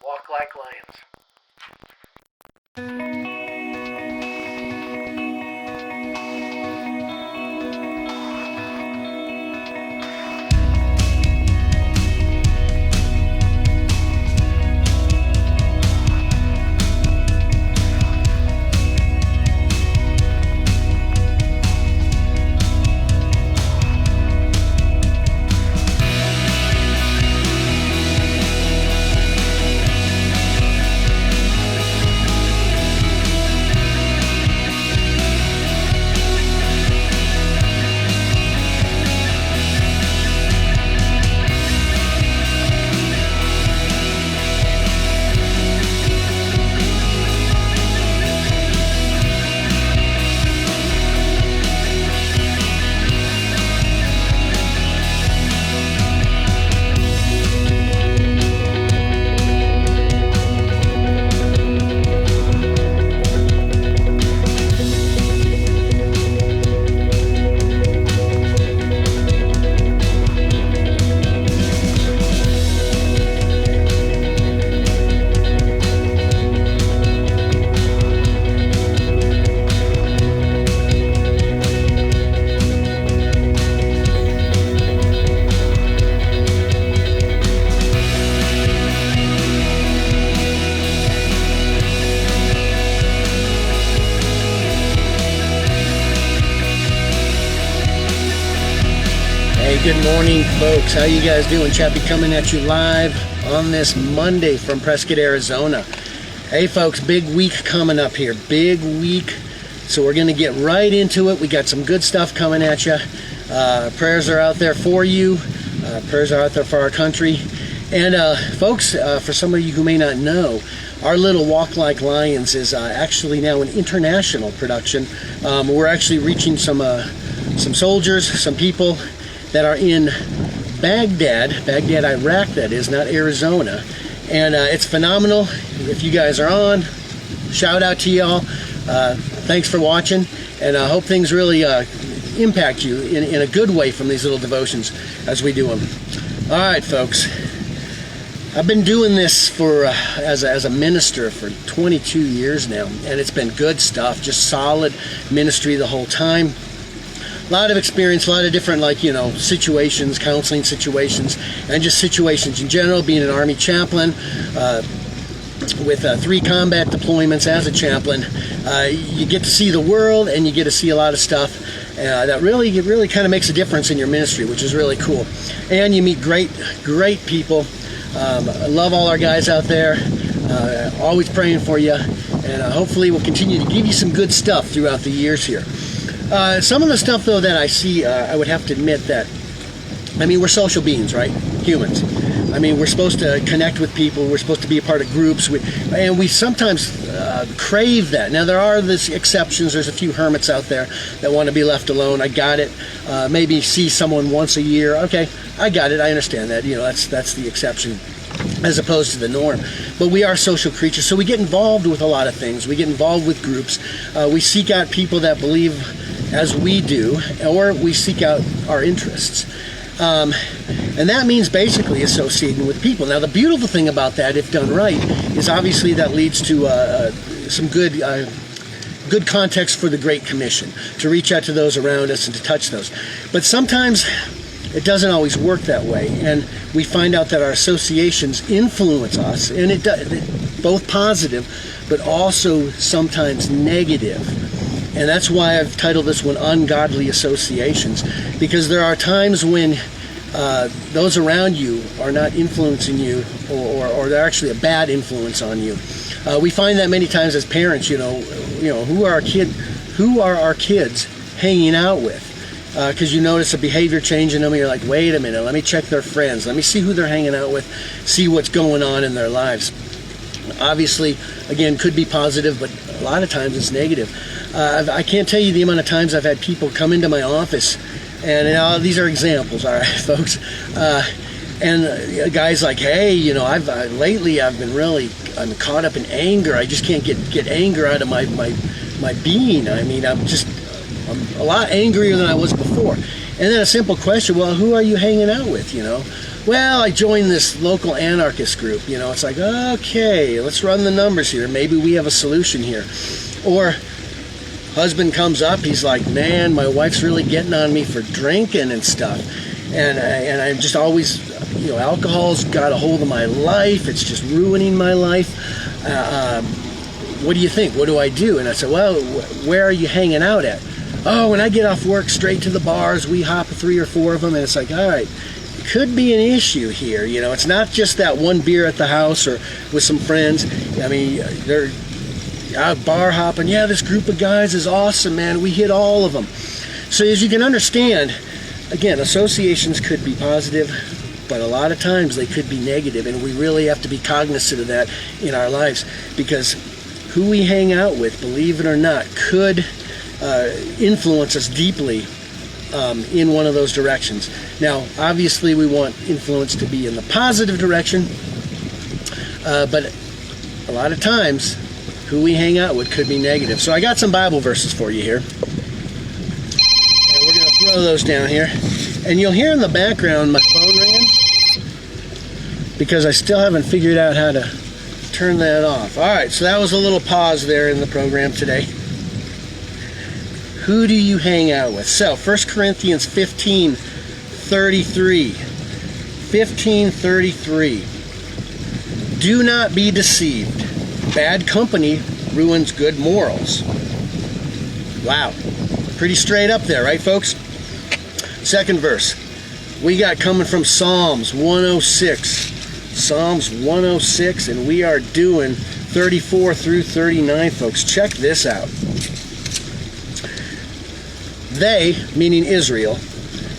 Walk like lions. Good morning, folks. How you guys doing? Chappy coming at you live on this Monday from Prescott, Arizona. Hey, folks, big week coming up here. Big week. So we're going to get right into it. We got some good stuff coming at you. Prayers are out there for you. Prayers are out there for our country. And folks, for some of you who may not know, our little Walk Like Lions is actually now an international production. We're actually reaching some soldiers, some people that are in Baghdad, Iraq, that is, not Arizona. And it's phenomenal. If you guys are on, shout out to y'all. Thanks for watching, and I hope things really impact you in a good way from these little devotions as we do them. All right, folks. I've been doing this for as a minister for 22 years now, and it's been good stuff, just solid ministry the whole time. A lot of experience, a lot of different, situations, counseling situations, and just situations in general. Being an Army chaplain with 3 combat deployments as a chaplain, you get to see the world, and you get to see a lot of stuff that really kind of makes a difference in your ministry, which is really cool. And you meet great people. I love all our guys out there. Always praying for you, and hopefully we'll continue to give you some good stuff throughout the years here. Some of the stuff, though, that I see, I would have to admit that, we're social beings, right? Humans. We're supposed to connect with people. We're supposed to be a part of groups. And we sometimes crave that. Now, there are these exceptions. There's a few hermits out there that want to be left alone. I got it. Maybe see someone once a year. Okay, I got it. I understand that. That's the exception as opposed to the norm. But we are social creatures, so we get involved with a lot of things. We get involved with groups. We seek out people that believe as we do, or we seek out our interests. And that means basically associating with people. Now, the beautiful thing about that, if done right, is obviously that leads to some good context for the Great Commission, to reach out to those around us and to touch those. But sometimes it doesn't always work that way, and we find out that our associations influence us, and it both positive, but also sometimes negative. And that's why I've titled this one Ungodly Associations, because there are times when those around you are not influencing you, or they're actually a bad influence on you. We find that many times as parents, who are our kids hanging out with? Because you notice a behavior change in them, and you're like, wait a minute, let me check their friends, let me see who they're hanging out with, see what's going on in their lives. Obviously, again, could be positive, but a lot of times it's negative. I can't tell you the amount of times I've had people come into my office, and these are examples, all right, folks. And a guy's like, hey, lately I've been I'm caught up in anger. I just can't get anger out of my being. I'm a lot angrier than I was before. And then a simple question, well, who are you hanging out with, well, I joined this local anarchist group. It's like, okay, let's run the numbers here. Maybe we have a solution here. Or husband comes up, he's like, man, my wife's really getting on me for drinking and stuff. And I'm just always, alcohol's got a hold of my life. It's just ruining my life. What do you think? What do I do? And I said, well, where are you hanging out at? Oh, when I get off work, straight to the bars. We hop 3 or 4 of them. And it's like, all right, it could be an issue here. It's not just that one beer at the house or with some friends. I mean, they're out bar hopping. Yeah, this group of guys is awesome, man. We hit all of them. So as you can understand, again, associations could be positive, but a lot of times they could be negative, and we really have to be cognizant of that in our lives, because who we hang out with, believe it or not, could influence us deeply in one of those directions. Now, obviously, we want influence to be in the positive direction, but a lot of times, who we hang out with could be negative. So I got some Bible verses for you here, and we're going to throw those down here. And you'll hear in the background my phone ringing, because I still haven't figured out how to turn that off. All right, so that was a little pause there in the program today. Who do you hang out with? So 1 Corinthians 15:33. 15:33. Do not be deceived. Bad company ruins good morals. Wow. Pretty straight up there, right, folks? Second verse. We got coming from Psalms 106. Psalms 106, and we are doing 34 through 39, folks. Check this out. They, meaning Israel,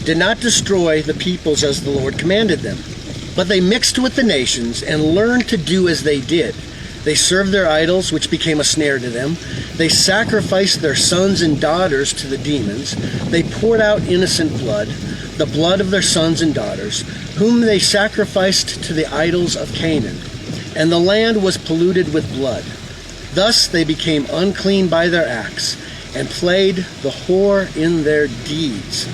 did not destroy the peoples as the Lord commanded them, but they mixed with the nations and learned to do as they did. They served their idols, which became a snare to them. They sacrificed their sons and daughters to the demons. They poured out innocent blood, the blood of their sons and daughters, whom they sacrificed to the idols of Canaan. And the land was polluted with blood. Thus they became unclean by their acts, and played the whore in their deeds.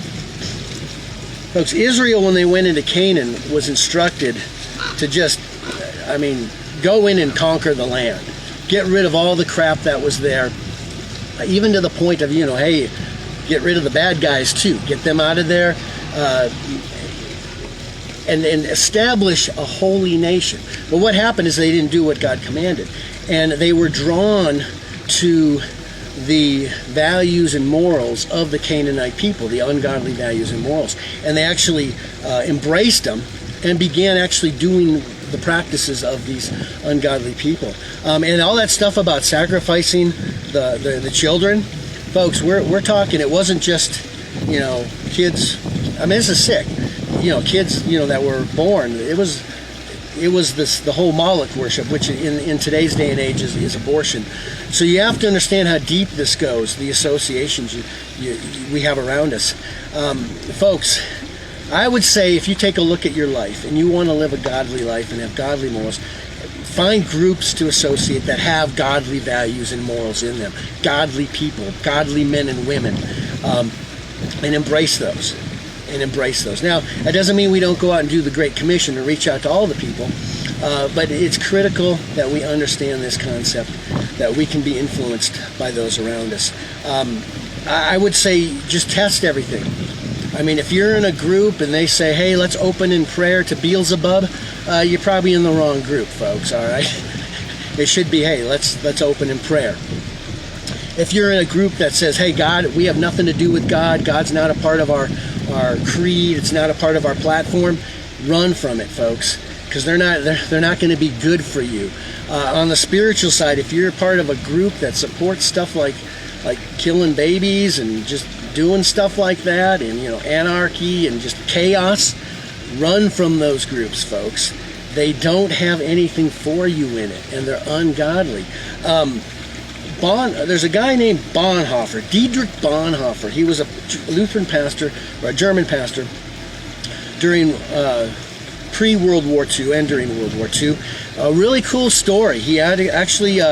Folks, Israel, when they went into Canaan, was instructed to just, go in and conquer the land. Get rid of all the crap that was there, even to the point of, hey, get rid of the bad guys too. Get them out of there, and establish a holy nation. But what happened is they didn't do what God commanded, and they were drawn to the values and morals of the Canaanite people, the ungodly values and morals. And they actually embraced them and began actually doing the practices of these ungodly people. And all that stuff about sacrificing the children, folks, we're talking, it wasn't just, kids, this is sick, kids, that were born. It was the whole Moloch worship, which in today's day and age is abortion. So you have to understand how deep this goes, the associations we have around us. Folks, I would say if you take a look at your life and you want to live a godly life and have godly morals, find groups to associate that have godly values and morals in them, godly people, godly men and women, and embrace those. Now, that doesn't mean we don't go out and do the Great Commission and reach out to all the people, but it's critical that we understand this concept, that we can be influenced by those around us. I would say just test everything. If you're in a group and they say, hey, let's open in prayer to Beelzebub, you're probably in the wrong group, folks, all right? It should be, hey, let's open in prayer. If you're in a group that says, hey, God, we have nothing to do with God, God's not a part of our creed, it's not a part of our platform, run from it, folks, because they're not going to be good for you. On the spiritual side, if you're a part of a group that supports stuff like killing babies and just doing stuff like that, and anarchy and just chaos, run from those groups, folks. They don't have anything for you in it, and they're ungodly. There's a guy named Bonhoeffer, Dietrich Bonhoeffer. He was a Lutheran pastor, or a German pastor, during pre-World War II and during World War II. A really cool story. He had actually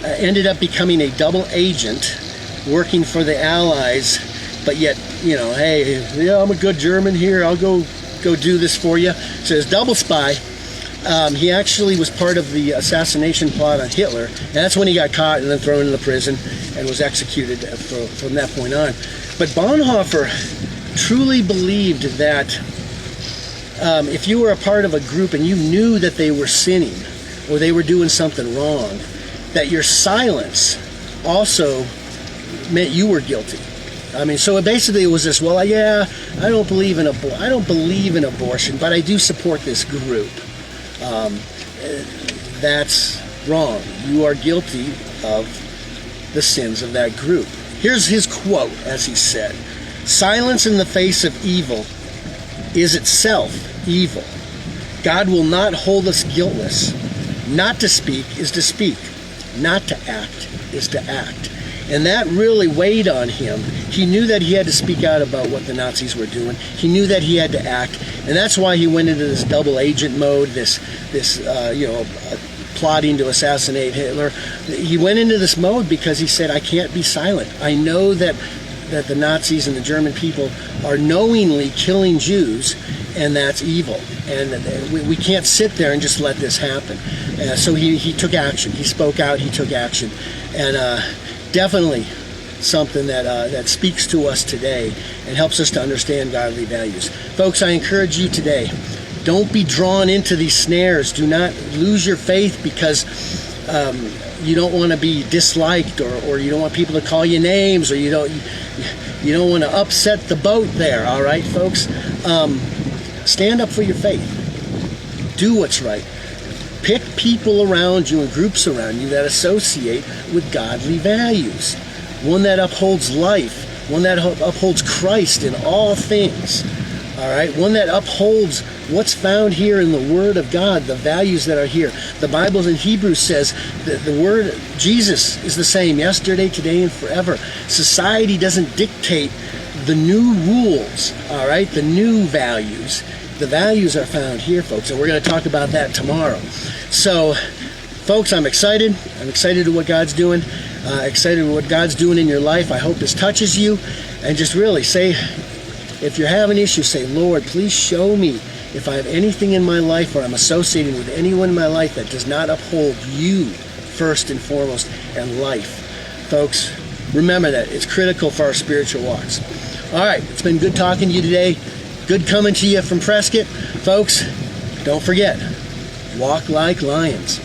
ended up becoming a double agent, working for the Allies, but yet, hey, yeah, I'm a good German here. I'll go go do this for you. So his double spy, he actually was part of the assassination plot on Hitler, and that's when he got caught and then thrown into prison and was executed from that point on. But Bonhoeffer truly believed that if you were a part of a group and you knew that they were sinning or they were doing something wrong, that your silence also meant you were guilty. I mean, so basically it was this, well, yeah, I don't believe in abortion, but I do support this group. That's wrong. You are guilty of the sins of that group. Here's his quote, as he said, "Silence in the face of evil is itself evil. God will not hold us guiltless. Not to speak is to speak. Not to act is to act." And that really weighed on him. He knew that he had to speak out about what the Nazis were doing. He knew that he had to act, and that's why he went into this double agent mode, this plotting to assassinate Hitler. He went into this mode because he said, I can't be silent. I know that the Nazis and the German people are knowingly killing Jews, and that's evil. And we can't sit there and just let this happen. So he took action. He spoke out. He took action. And definitely something that speaks to us today and helps us to understand godly values. Folks, I encourage you today, don't be drawn into these snares. Do not lose your faith because you don't want to be disliked, or you don't want people to call you names, or you don't want to upset the boat there. All right, folks, stand up for your faith. Do what's right. Pick people around you and groups around you that associate with godly values. One that upholds life. One that upholds Christ in all things. All right? One that upholds what's found here in the Word of God, the values that are here. The Bible in Hebrews says that the Word, Jesus, is the same yesterday, today, and forever. Society doesn't dictate the new rules, all right? The new values. The values are found here, folks, and we're going to talk about that tomorrow. So, folks, I'm excited. I'm excited to what God's doing. Excited to what God's doing in your life. I hope this touches you. And just really say, if you're having issues, say, Lord, please show me if I have anything in my life or I'm associating with anyone in my life that does not uphold you first and foremost and life. Folks, remember that. It's critical for our spiritual walks. All right, it's been good talking to you today. Good coming to you from Prescott. Folks, don't forget, walk like lions.